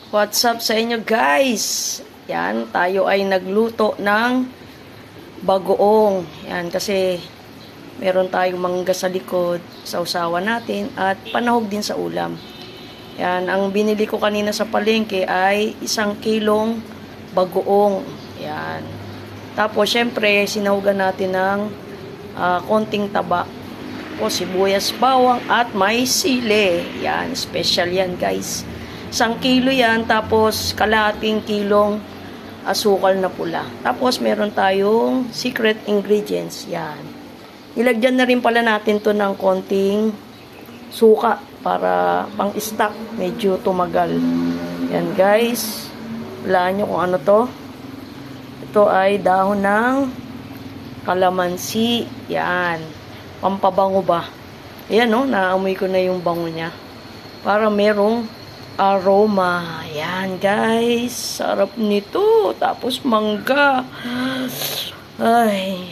What's up sa inyo guys? Yan, tayo ay nagluto ng bagoong. Yan, kasi meron tayong mangga sa likod, sa usawa natin, at panahog din sa ulam. Yan, ang binili ko kanina sa palengke ay 1 kilong bagoong. Yan. Tapos, syempre, sinahugan natin ng konting taba. O sibuyas, bawang, at may sili. Yan, special yan guys. 1 kilo yan, tapos kalahating kilong asukal na pula. Tapos meron tayong secret ingredients. Yan. Ilagyan na rin pala natin to ng konting suka para pang-stock. Medyo tumagal. Yan guys. Walaan nyo kung ano to. Ito ay dahon ng kalamansi. Yan. Pampabango ba? Ayan no, naamoy ko na yung bango niya. Para merong aroma. Yan guys. Sarap nito. Tapos mangga. Ay.